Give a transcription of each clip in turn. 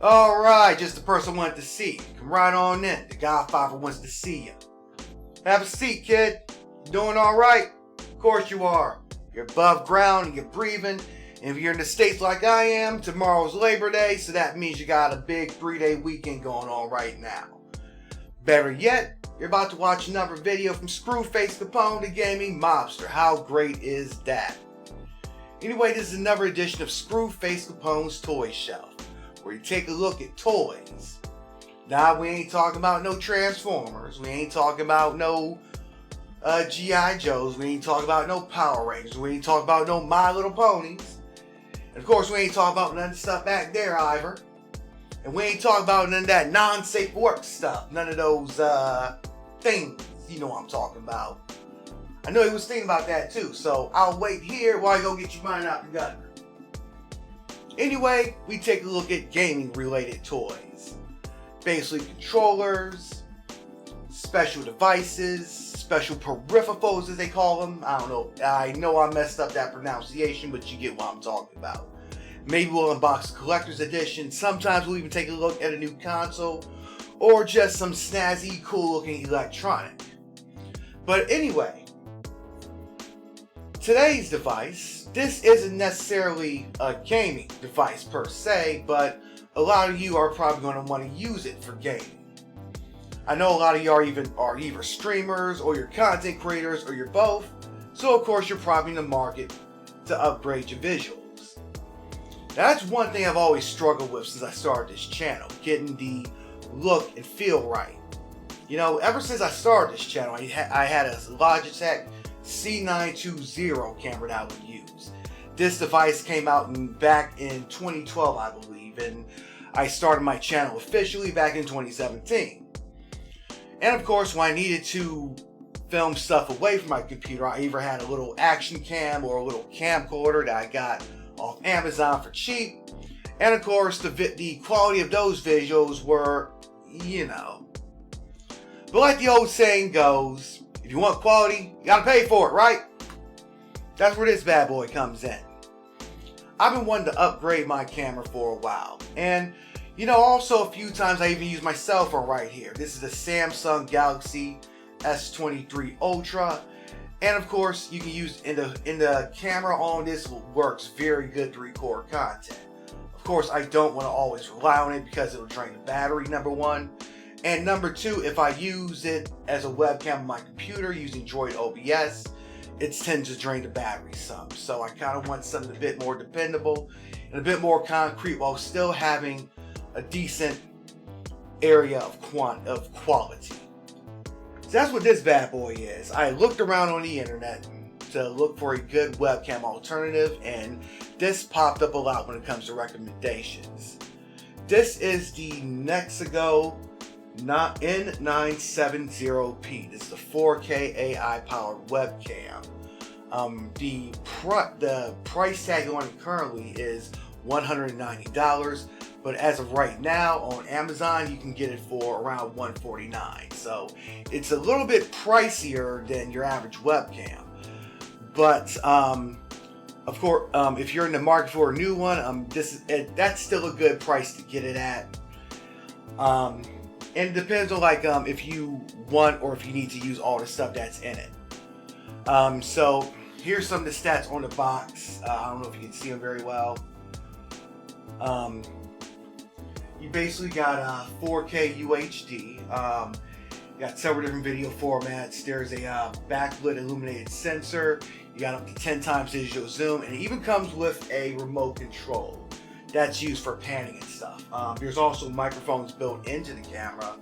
Alright, just the person I wanted to see. Come right on in. The Godfather wants to see you. Have a seat, kid. You doing alright? Of course you are. You're above ground and you're breathing. And if you're in the States like I am, tomorrow's Labor Day, so that means you got a big 3-day weekend going on right now. Better yet, you're about to watch another video from Screwface Capone, the gaming mobster. How great is that? Anyway, this is another edition of Screwface Capone's Toy Shelf, where you take a look at toys. Now, we ain't talking about no Transformers. We ain't talking about no G.I. Joes. We ain't talking about no Power Rangers. We ain't talking about no My Little Ponies. And of course, we ain't talking about none of the stuff back there either. And we ain't talking about none of that non-safe work stuff. None of those things. You know what I'm talking about. I know he was thinking about that too. So I'll wait here while you go get your mind out the gutter. Anyway, we take a look at gaming related toys. Basically controllers, special devices, special peripherals as they call them. I don't know. I know I messed up that pronunciation, but you get what I'm talking about. Maybe we'll unbox a collector's edition. Sometimes we'll even take a look at a new console or just some snazzy, cool looking electronic. But anyway, today's device, this isn't necessarily a gaming device per se, but a lot of you are probably going to want to use it for gaming. I know a lot of you are either streamers or you're content creators or you're both, so of course you're probably in the market to upgrade your visuals. That's one thing I've always struggled with since I started this channel, getting the look and feel right. You know, ever since I started this channel, I had a Logitech C920 camera that I would use. This device came out back in 2012, I believe, and I started my channel officially back in 2017. And of course, when I needed to film stuff away from my computer, I either had a little action cam or a little camcorder that I got off Amazon for cheap. And of course, the quality of those visuals were, you know. But like the old saying goes, if you want quality, you gotta pay for it, right? That's where this bad boy comes in. I've been wanting to upgrade my camera for a while. And, you know, also a few times I even use my cell phone right here. This is the Samsung Galaxy S23 Ultra. And of course, you can use in the camera on this works very good to record content. Of course, I don't want to always rely on it because it'll drain the battery, number one. And number two, if I use it as a webcam on my computer using Droid OBS, it tends to drain the battery some. So I kind of want something a bit more dependable and a bit more concrete while still having a decent area of quality. So that's what this bad boy is. I looked around on the internet to look for a good webcam alternative, and this popped up a lot when it comes to recommendations. This is the Nexigo N970p. This is a 4K AI powered webcam. The price tag on it currently is $190. But as of right now on Amazon, you can get it for around $149. So it's a little bit pricier than your average webcam. But of course, if you're in the market for a new one, that's still a good price to get it at. And it depends on if you want or if you need to use all the stuff that's in it. So here's some of the stats on the box. I don't know if you can see them very well. You basically got 4K UHD. You got several different video formats. There's a backlit illuminated sensor. You got up to 10 times digital zoom, and it even comes with a remote control that's used for panning and stuff. There's also microphones built into the camera.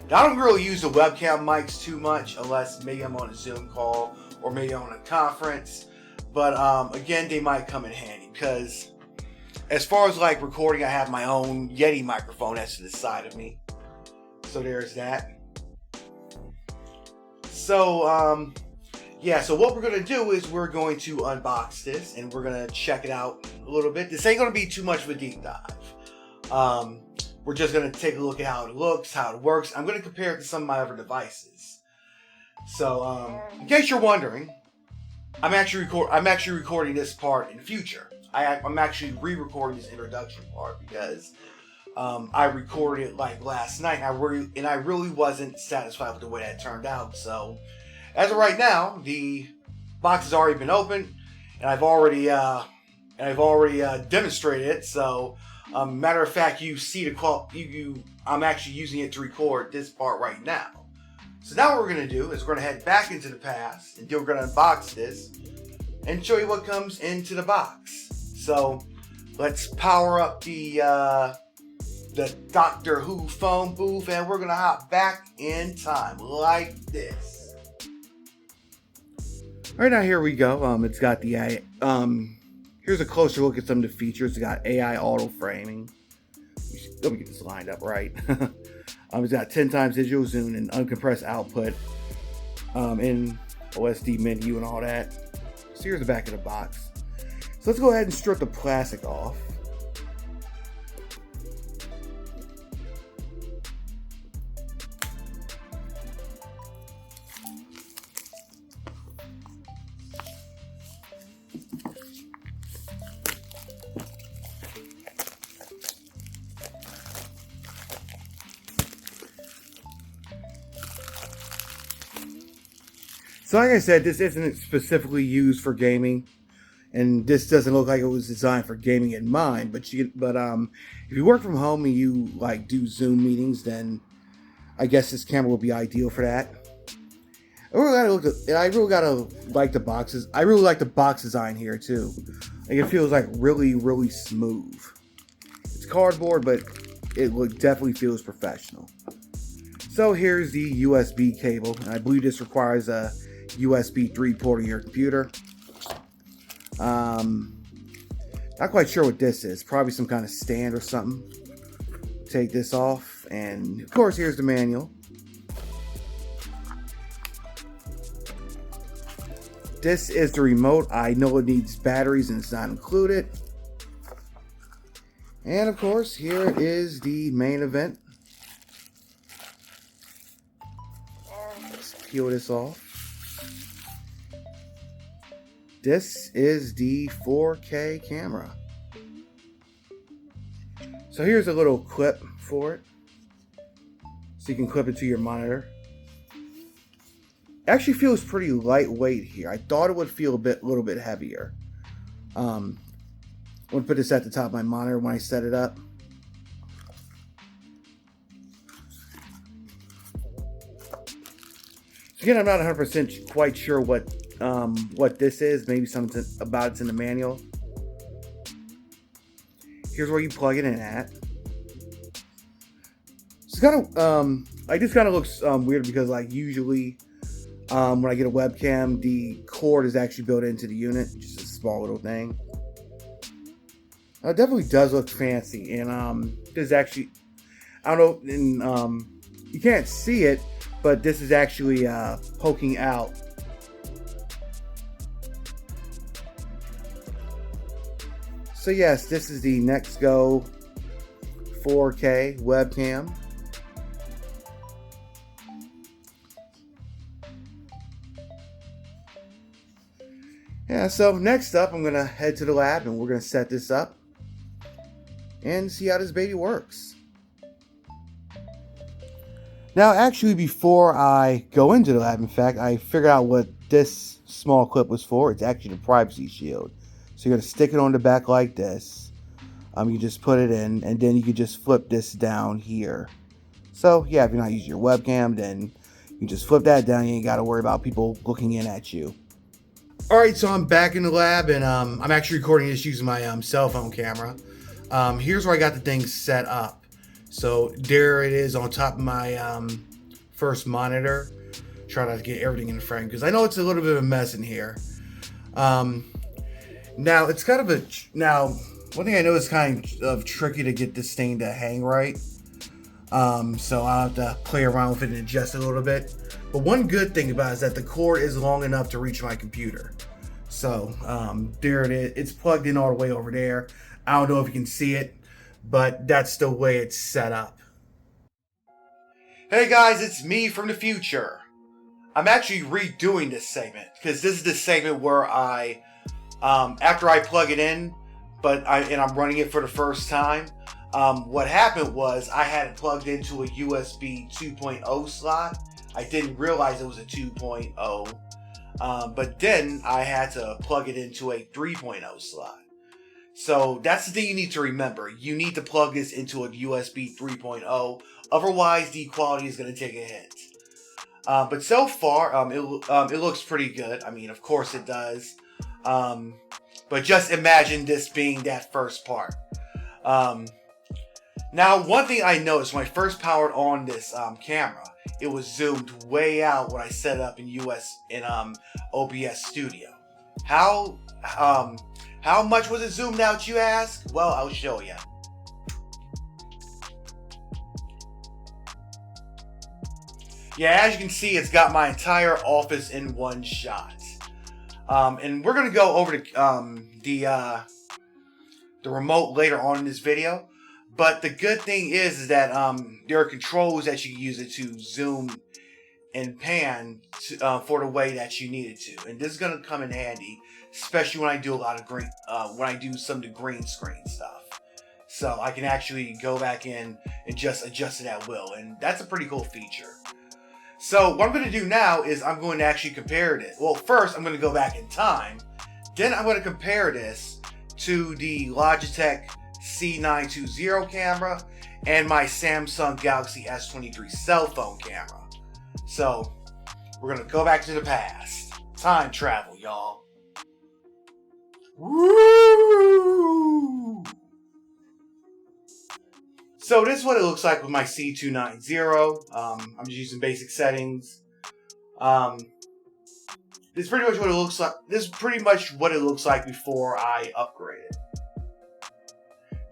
Now, I don't really use the webcam mics too much unless maybe I'm on a Zoom call or maybe on a conference. But again, they might come in handy because as far as recording, I have my own Yeti microphone that's to the side of me. So there's that. So, yeah, so what we're going to do is we're going to unbox this and we're going to check it out a little bit. This ain't going to be too much of a deep dive. We're just going to take a look at how it looks, how it works. I'm going to compare it to some of my other devices. So, in case you're wondering, I'm actually recording this part in the future. I'm actually re-recording this introduction part because I recorded it like last night, and I really wasn't satisfied with the way that turned out. So, as of right now, the box has already been opened, and I've already demonstrated it. So, matter of fact, you see I'm actually using it to record this part right now. So now what we're gonna do is we're gonna head back into the past, and then we're gonna unbox this and show you what comes into the box. So let's power up the Doctor Who phone booth, and we're gonna hop back in time like this. All right, now here we go. It's got the here's a closer look at some of the features. It's got AI auto framing. Let me get this lined up right. It's got 10 times digital zoom and uncompressed output in OSD menu and all that. So here's the back of the box. So let's go ahead and strip the plastic off. So like I said, this isn't specifically used for gaming, and this doesn't look like it was designed for gaming in mind. But if you work from home and you like do Zoom meetings, then I guess this camera will be ideal for that. I really gotta like the boxes. I really like the box design here too. Like it feels like really, really smooth. It's cardboard, but it definitely feels professional. So here's the USB cable, and I believe this requires a USB 3 port on your computer. Not quite sure what this is. Probably some kind of stand or something. Take this off, and of course here's the manual. This is the remote. I know it needs batteries and it's not included. And of course here is the main event. Let's peel this off. This is the 4K camera. So here's a little clip for it. So you can clip it to your monitor. It actually feels pretty lightweight here. I thought it would feel a little bit heavier. I'm going to put this at the top of my monitor when I set it up. Again, I'm not 100% quite sure what this is. Maybe something about it's in the manual. Here's where you plug it in at. It's kind of this kind of looks weird because like usually when I get a webcam, the cord is actually built into the unit, just a small little thing. It definitely does look fancy, and this is actually, I don't know, and you can't see it, but this is actually poking out. So yes, this is the Nexigo 4K webcam. Yeah, so next up, I'm going to head to the lab and we're going to set this up and see how this baby works. Now, actually, before I go into the lab, in fact, I figured out what this small clip was for. It's actually the privacy shield. So you're going to stick it on the back like this. You just put it in, and then you can just flip this down here. So, yeah, if you're not using your webcam, then you just flip that down. You ain't got to worry about people looking in at you. Alright, so I'm back in the lab, and I'm actually recording this using my cell phone camera. Here's where I got the thing set up. So there it is on top of my first monitor. Try not to get everything in the frame because I know it's a little bit of a mess in here. Now it's kind of one thing I know is kind of tricky to get this thing to hang right. So I'll have to play around with it and adjust it a little bit. But one good thing about it is that the cord is long enough to reach my computer. So there it is. It's plugged in all the way over there. I don't know if you can see it, but that's the way it's set up. Hey guys, it's me from the future. I'm actually redoing this segment because this is the segment where I, after I plug it in, and I'm running it for the first time, What happened was I had it plugged into a USB 2.0 slot. I didn't realize it was a 2.0, but then I had to plug it into a 3.0 slot. So that's the thing you need to remember. You need to plug this into a USB 3.0, otherwise the quality is going to take a hit. But so far, it looks pretty good. I mean, of course it does. But just imagine this being that first part. Now, one thing I noticed when I first powered on this camera, it was zoomed way out when I set it up in OBS Studio. How much was it zoomed out, you ask? Well, I'll show you. Yeah, as you can see, it's got my entire office in one shot. And we're gonna go over the remote later on in this video. But the good thing is that there are controls that you can use it to zoom and pan for the way that you need it to, and this is gonna come in handy, especially when I do a lot of when I do some of the green screen stuff. So I can actually go back in and just adjust it at will, and that's a pretty cool feature. So what I'm going to do now is I'm going to actually compare it. Well, first I'm going to go back in time. Then I'm going to compare this to the Logitech C920 camera and my Samsung Galaxy S23 cell phone camera. So we're going to go back to the past. Time travel, y'all. Woo! So this is what it looks like with my C290. I'm just using basic settings. This is pretty much what it looks like. This is pretty much what it looks like before I upgrade it.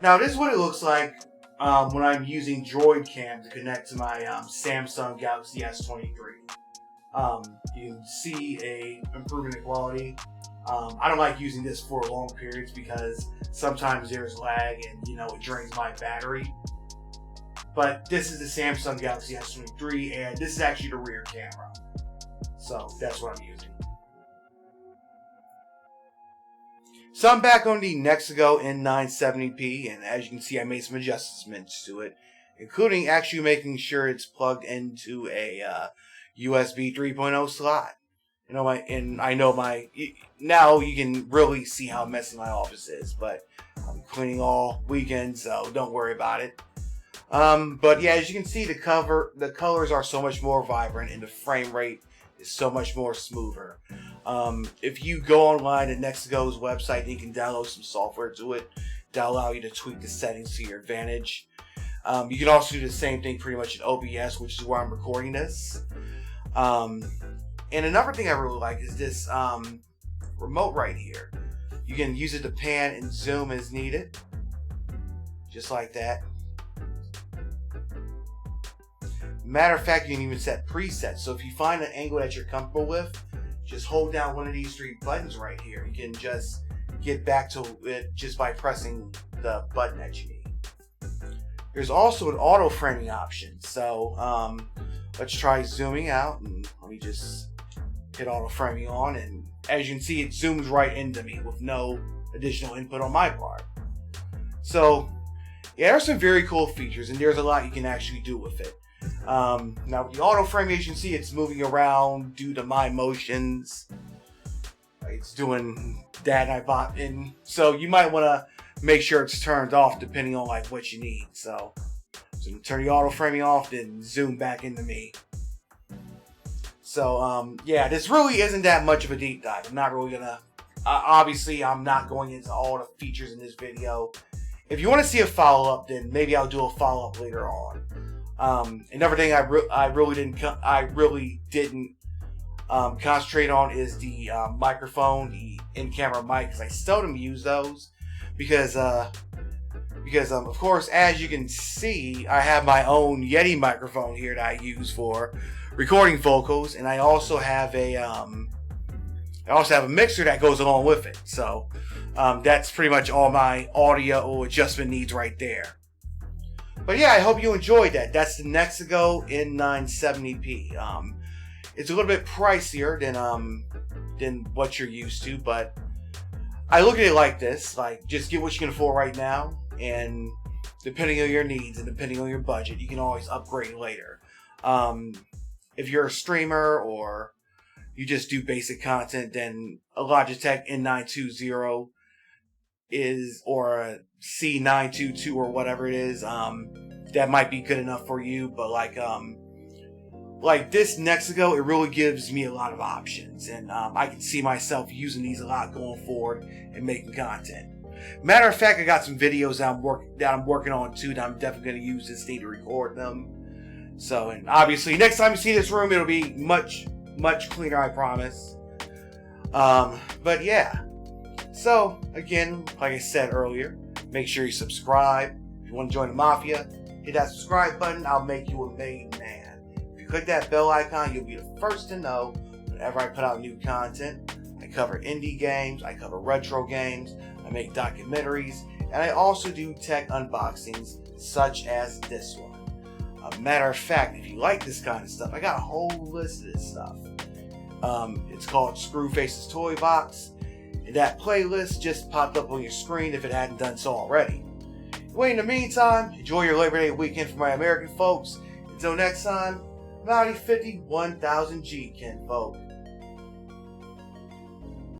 Now this is what it looks like when I'm using Droid Cam to connect to my Samsung Galaxy S23. You can see a improvement in quality. I don't like using this for long periods because sometimes there's lag and it drains my battery. But this is the Samsung Galaxy S23, and this is actually the rear camera. So that's what I'm using. So I'm back on the Nexigo N970p, and as you can see, I made some adjustments to it, including actually making sure it's plugged into a USB 3.0 slot. Now you can really see how messy my office is, but I'm cleaning all weekend, so don't worry about it. But yeah, as you can see, the colors are so much more vibrant, and the frame rate is so much more smoother. If you go online to Nexigo's website, you can download some software to it that allow you to tweak the settings to your advantage. You can also do the same thing pretty much in OBS, which is where I'm recording this. And another thing I really like is this remote right here. You can use it to pan and zoom as needed, just like that. Matter of fact, you can even set presets. So if you find an angle that you're comfortable with, just hold down one of these three buttons right here. You can just get back to it just by pressing the button that you need. There's also an auto framing option. So let's try zooming out, and let me just hit auto framing on, and as you can see, it zooms right into me with no additional input on my part. So yeah, there's some very cool features, and there's a lot you can actually do with it. Now with the auto framing, as you can see, it's moving around due to my motions. It's doing that, and so you might want to make sure it's turned off depending on what you need. So turn the auto framing off, then zoom back into me. So yeah, this really isn't that much of a deep dive. I'm not really gonna obviously I'm not going into all the features in this video. If you want to see a follow-up, then maybe I'll do a follow-up later on. Another thing I really didn't concentrate on is the microphone, the in-camera mic, because I seldom use those because of course, as you can see, I have my own Yeti microphone here that I use for recording vocals, and I also have a mixer that goes along with it. So that's pretty much all my audio adjustment needs right there. But yeah, I hope you enjoyed that. That's the Nexigo N970p. It's a little bit pricier than what you're used to, but I look at it like this: just get what you can afford right now, and depending on your needs and depending on your budget, you can always upgrade later. If you're a streamer or you just do basic content, then a Logitech N920 is, or a C922 or whatever it is, that might be good enough for you. But like this Nexigo, it really gives me a lot of options, and I can see myself using these a lot going forward and making content. Matter of fact, I got some videos that I'm working on too that I'm definitely going to use this day to record them. So, and obviously next time you see this room, it'll be much cleaner, I promise. But yeah. So again, like I said earlier, make sure you subscribe. If you want to join the Mafia, hit that subscribe button. I'll make you a made man. If you click that bell icon, you'll be the first to know whenever I put out new content. I cover indie games, I cover retro games, I make documentaries, and I also do tech unboxings such as this one. A matter of fact, if you like this kind of stuff, I got a whole list of this stuff. It's called Screwface's Toy Box. And that playlist just popped up on your screen if it hadn't done so already. Well, in the meantime, enjoy your Labor Day weekend for my American folks. Until next time, Value 50, 1000 G, kinfolk.